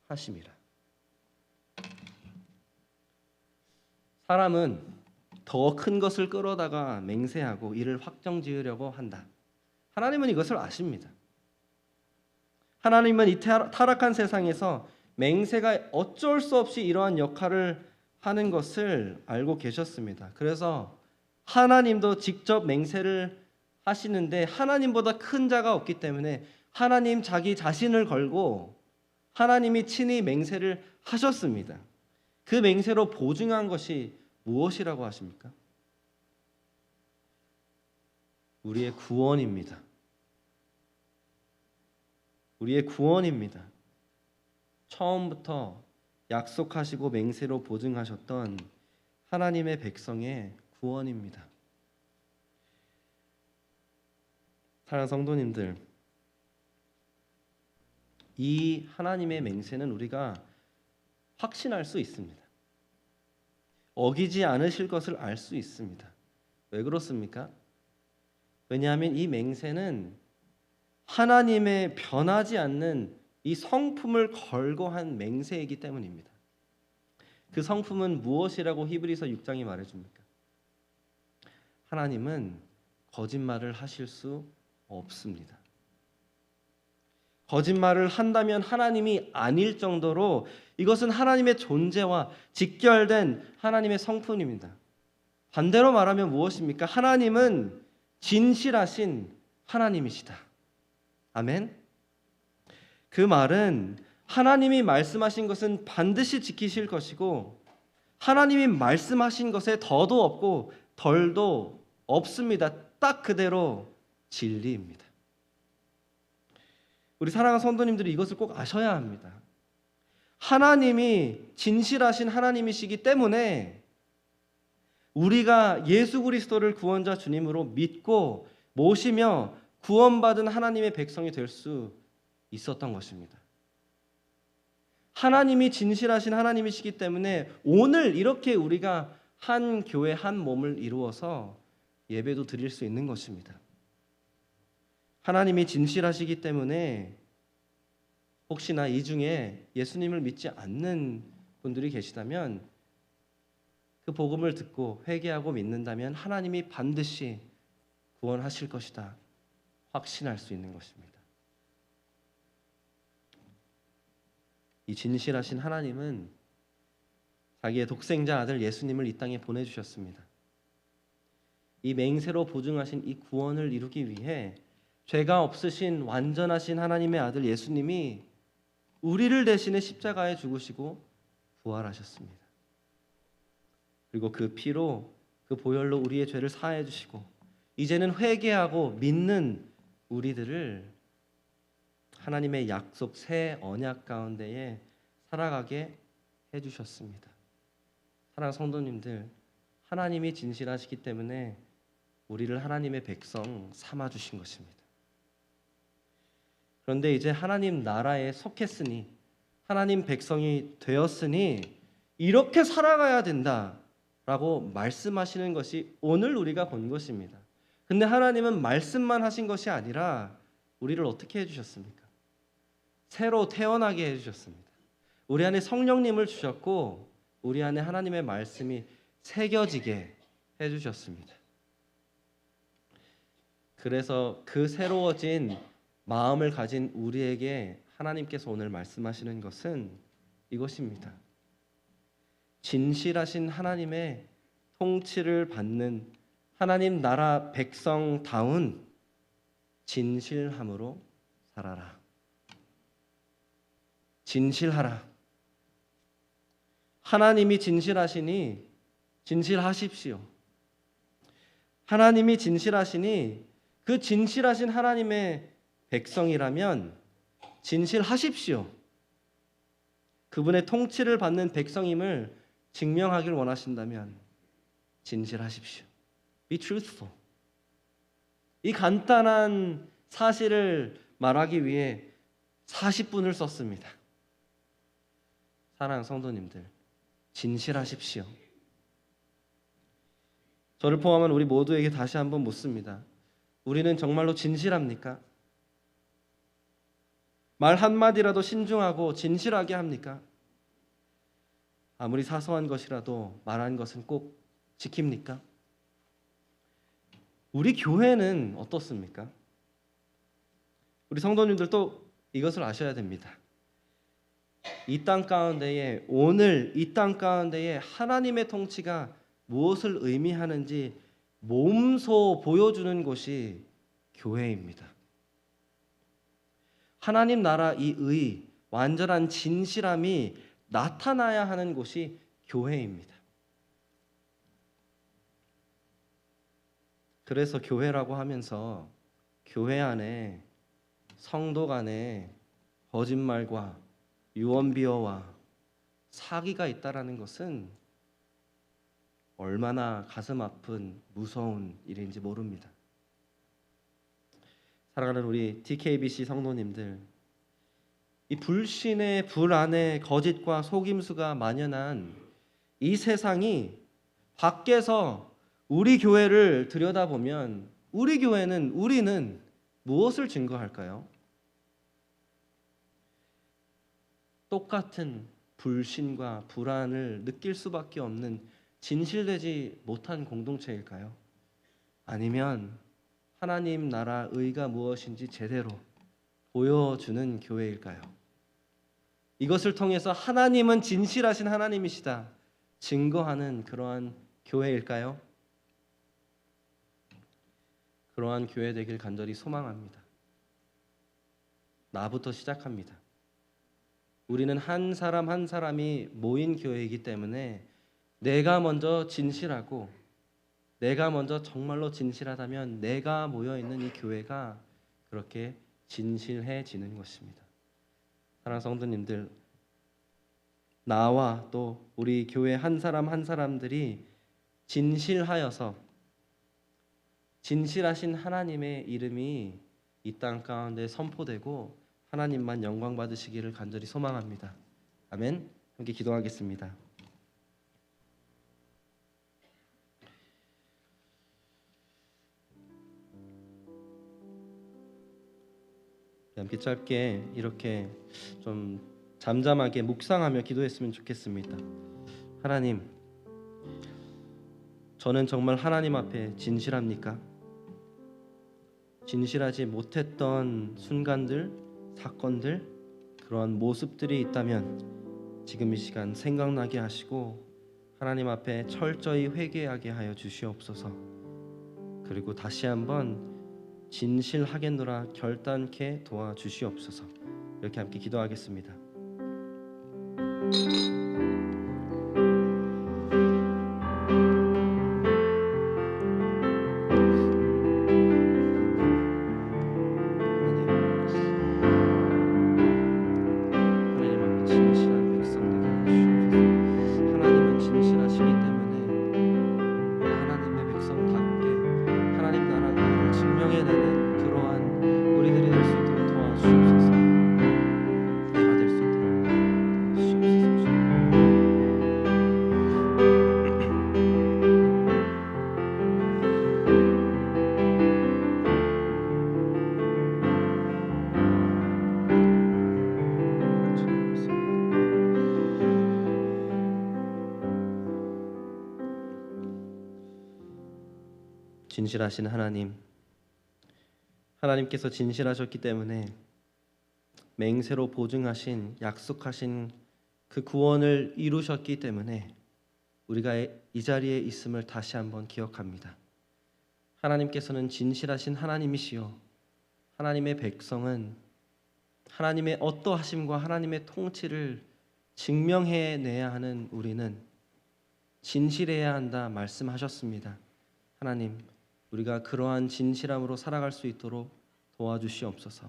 하심이라. 사람은 더 큰 것을 끌어다가 맹세하고 이를 확정지으려고 한다. 하나님은 이것을 아십니다. 하나님은 이 타락한 세상에서 맹세가 어쩔 수 없이 이러한 역할을 하는 것을 알고 계셨습니다. 그래서 하나님도 직접 맹세를 하시는데 하나님보다 큰 자가 없기 때문에 하나님 자기 자신을 걸고 하나님이 친히 맹세를 하셨습니다. 그 맹세로 보증한 것이 무엇이라고 하십니까? 우리의 구원입니다. 우리의 구원입니다. 처음부터 약속하시고 맹세로 보증하셨던 하나님의 백성의 구원입니다. 사랑하는 성도님들, 이 하나님의 맹세는 우리가 확신할 수 있습니다. 어기지 않으실 것을 알 수 있습니다. 왜 그렇습니까? 왜냐하면 이 맹세는 하나님의 변하지 않는 이 성품을 걸고 한 맹세이기 때문입니다. 그 성품은 무엇이라고 히브리서 6장이 말해줍니까? 하나님은 거짓말을 하실 수 없습니다. 거짓말을 한다면 하나님이 아닐 정도로 이것은 하나님의 존재와 직결된 하나님의 성품입니다. 반대로 말하면 무엇입니까? 하나님은 진실하신 하나님이시다. 아멘. 그 말은 하나님이 말씀하신 것은 반드시 지키실 것이고 하나님이 말씀하신 것에 더도 없고 덜도 없습니다. 딱 그대로 진리입니다. 우리 사랑하는 성도님들이 이것을 꼭 아셔야 합니다. 하나님이 진실하신 하나님이시기 때문에 우리가 예수 그리스도를 구원자 주님으로 믿고 모시며 구원받은 하나님의 백성이 될 수 있었던 것입니다. 하나님이 진실하신 하나님이시기 때문에 오늘 이렇게 우리가 한 교회 한 몸을 이루어서 예배도 드릴 수 있는 것입니다. 하나님이 진실하시기 때문에 혹시나 이 중에 예수님을 믿지 않는 분들이 계시다면 그 복음을 듣고 회개하고 믿는다면 하나님이 반드시 구원하실 것이다 확신할 수 있는 것입니다. 이 진실하신 하나님은 자기의 독생자 아들 예수님을 이 땅에 보내주셨습니다. 이 맹세로 보증하신 이 구원을 이루기 위해 죄가 없으신 완전하신 하나님의 아들 예수님이 우리를 대신해 십자가에 죽으시고 부활하셨습니다. 그리고 그 피로 그 보혈로 우리의 죄를 사해 주시고 이제는 회개하고 믿는 우리들을 하나님의 약속 새 언약 가운데에 살아가게 해주셨습니다. 사랑하는 성도님들, 하나님이 진실하시기 때문에 우리를 하나님의 백성 삼아주신 것입니다. 그런데 이제 하나님 나라에 속했으니 하나님 백성이 되었으니 이렇게 살아가야 된다라고 말씀하시는 것이 오늘 우리가 본 것입니다. 근데 하나님은 말씀만 하신 것이 아니라 우리를 어떻게 해주셨습니까? 새로 태어나게 해주셨습니다. 우리 안에 성령님을 주셨고 우리 안에 하나님의 말씀이 새겨지게 해주셨습니다. 그래서 그 새로워진 마음을 가진 우리에게 하나님께서 오늘 말씀하시는 것은 이것입니다. 진실하신 하나님의 통치를 받는 하나님 나라 백성다운 진실함으로 살아라. 진실하라. 하나님이 진실하시니 진실하십시오. 하나님이 진실하시니 그 진실하신 하나님의 백성이라면 진실하십시오. 그분의 통치를 받는 백성임을 증명하길 원하신다면 진실하십시오. Be truthful. 이 간단한 사실을 말하기 위해 40분을 썼습니다. 사랑하는 성도님들, 진실하십시오. 저를 포함한 우리 모두에게 다시 한번 묻습니다. 우리는 정말로 진실합니까? 말 한마디라도 신중하고 진실하게 합니까? 아무리 사소한 것이라도 말한 것은 꼭 지킵니까? 우리 교회는 어떻습니까? 우리 성도님들도 이것을 아셔야 됩니다. 이 땅 가운데에 오늘 이 땅 가운데에 하나님의 통치가 무엇을 의미하는지 몸소 보여주는 곳이 교회입니다. 하나님 나라 이 의, 완전한 진실함이 나타나야 하는 곳이 교회입니다. 그래서 교회라고 하면서 교회 안에 성도 간에 거짓말과 유언비어와 사기가 있다라는 것은 얼마나 가슴 아픈 무서운 일인지 모릅니다. 사랑하는 우리 DKBC 성도님들, 이 불신의 불 안에 거짓과 속임수가 만연한 이 세상이 밖에서 우리 교회를 들여다보면 우리는 무엇을 증거할까요? 똑같은 불신과 불안을 느낄 수밖에 없는 진실되지 못한 공동체일까요? 아니면 하나님 나라 의가 무엇인지 제대로 보여주는 교회일까요? 이것을 통해서 하나님은 진실하신 하나님이시다 증거하는 그러한 교회일까요? 그러한 교회 되길 간절히 소망합니다. 나부터 시작합니다. 우리는 한 사람 한 사람이 모인 교회이기 때문에 내가 먼저 진실하고 내가 먼저 정말로 진실하다면 내가 모여있는 이 교회가 그렇게 진실해지는 것입니다. 사랑하는 성도님들, 나와 또 우리 교회 한 사람 한 사람들이 진실하여서 진실하신 하나님의 이름이 이 땅 가운데 선포되고 하나님만 영광 받으시기를 간절히 소망합니다. 아멘. 함께 기도하겠습니다. 함께 짧게 이렇게 좀 잠잠하게 묵상하며 기도했으면 좋겠습니다. 하나님, 저는 정말 하나님 앞에 진실합니까? 진실하지 못했던 순간들, 사건들, 그러한 모습들이 있다면 지금 이 시간 생각나게 하시고 하나님 앞에 철저히 회개하게 하여 주시옵소서. 그리고 다시 한번 진실하겠노라 결단케 도와주시옵소서. 이렇게 함께 기도하겠습니다. 진실하신 하나님, 하나님께서 진실하셨기 때문에 맹세로 보증하신 약속하신 그 구원을 이루셨기 때문에 우리가 이 자리에 있음을 다시 한번 기억합니다. 하나님께서는 진실하신 하나님이시요 하나님의 백성은 하나님의 어떠하심과 하나님의 통치를 증명해내야 하는 우리는 진실해야 한다 말씀하셨습니다. 하나님, 우리가 그러한 진실함으로 살아갈 수 있도록 도와주시옵소서.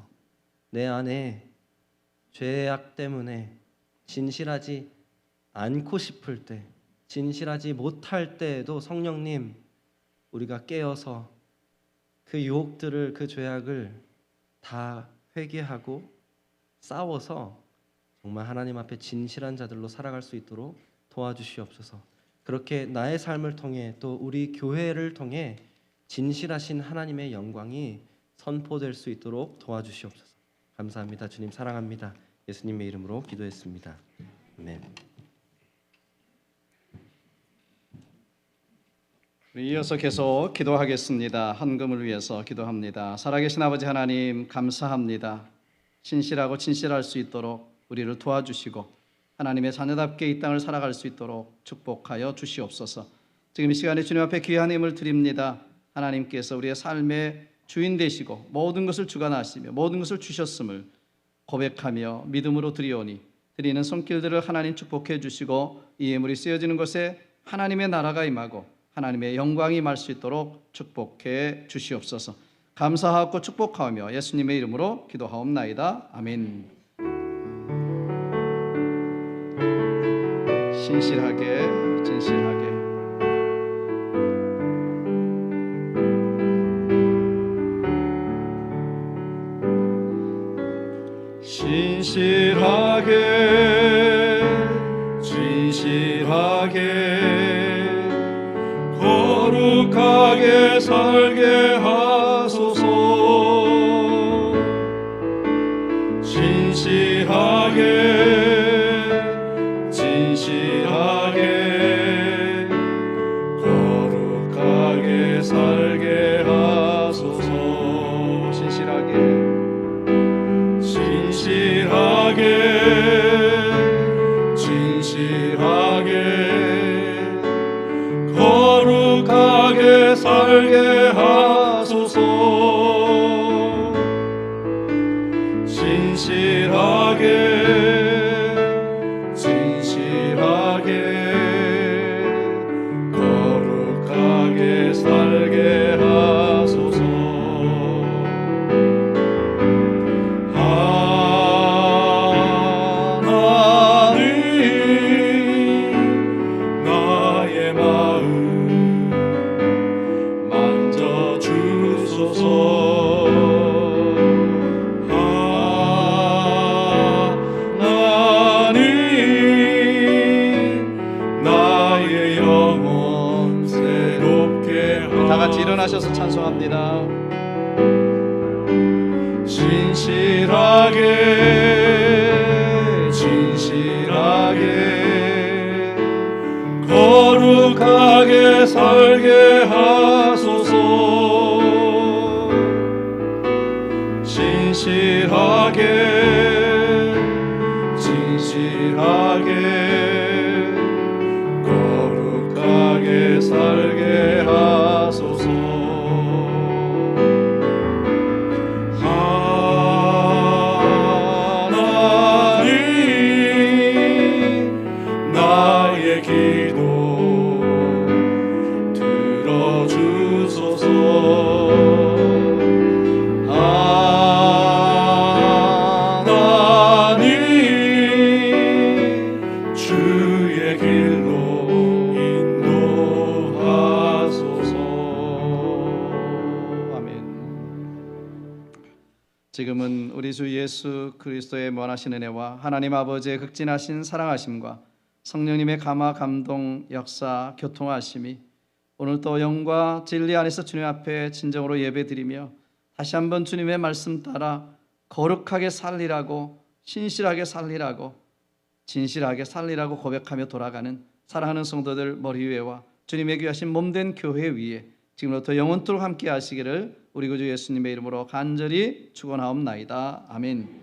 내 안에 죄악 때문에 진실하지 않고 싶을 때, 진실하지 못할 때에도 성령님, 우리가 깨어서 그 유혹들을, 그 죄악을 다 회개하고 싸워서 정말 하나님 앞에 진실한 자들로 살아갈 수 있도록 도와주시옵소서. 그렇게 나의 삶을 통해 또 우리 교회를 통해 진실하신 하나님의 영광이 선포될 수 있도록 도와주시옵소서. 감사합니다. 주님 사랑합니다. 예수님의 이름으로 기도했습니다. 아멘. 우리 이어서 계속 기도하겠습니다. 헌금을 위해서 기도합니다. 살아계신 아버지 하나님, 감사합니다. 신실하고 진실할 수 있도록 우리를 도와주시고 하나님의 자녀답게 이 땅을 살아갈 수 있도록 축복하여 주시옵소서. 지금 이 시간에 주님 앞에 귀한 힘을 드립니다. 하나님께서 우리의 삶의 주인 되시고 모든 것을 주관하시며 모든 것을 주셨음을 고백하며 믿음으로 드리오니 드리는 손길들을 하나님 축복해 주시고 이 예물이 쓰여지는 것에 하나님의 나라가 임하고 하나님의 영광이 임할 수 있도록 축복해 주시옵소서. 감사하고 축복하며 예수님의 이름으로 기도하옵나이다. 아멘. 진실하게 진실하게. 진실하게 진실하게 거룩하게 살게 하소서. 진실하게 진실하게 거룩하게 살게 하소서. 진실하게 진실하게 진실하게 거룩하게 살게 하소서. 진실하게 진실하게 거룩하게 살게 하소서. 하나님 나의 마음 만져주소서. 다 같이 일어나셔서 찬송합니다. 진실하게 진실하게 거룩하게 살게 하소서. 진실하게 진실하게 거룩하게 살게 하소서. 하나님 나의 기도 들어주소서. 하나님 주의 길로 인도하소서. 아멘. 지금은 우리 주 예수 그리스도의 무한하신 은혜와 하나님 아버지의 극진하신 사랑하심과 성령님의 감화 감동 역사 교통하심이 오늘 또 영과 진리 안에서 주님 앞에 진정으로 예배드리며 다시 한번 주님의 말씀 따라 거룩하게 살리라고 신실하게 살리라고 진실하게 살리라고 고백하며 돌아가는 사랑하는 성도들 머리 위에와 주님의 귀하신 몸된 교회 위에 지금부터 영원토록 함께 하시기를 우리 구주 예수님의 이름으로 간절히 축원하옵나이다. 아멘.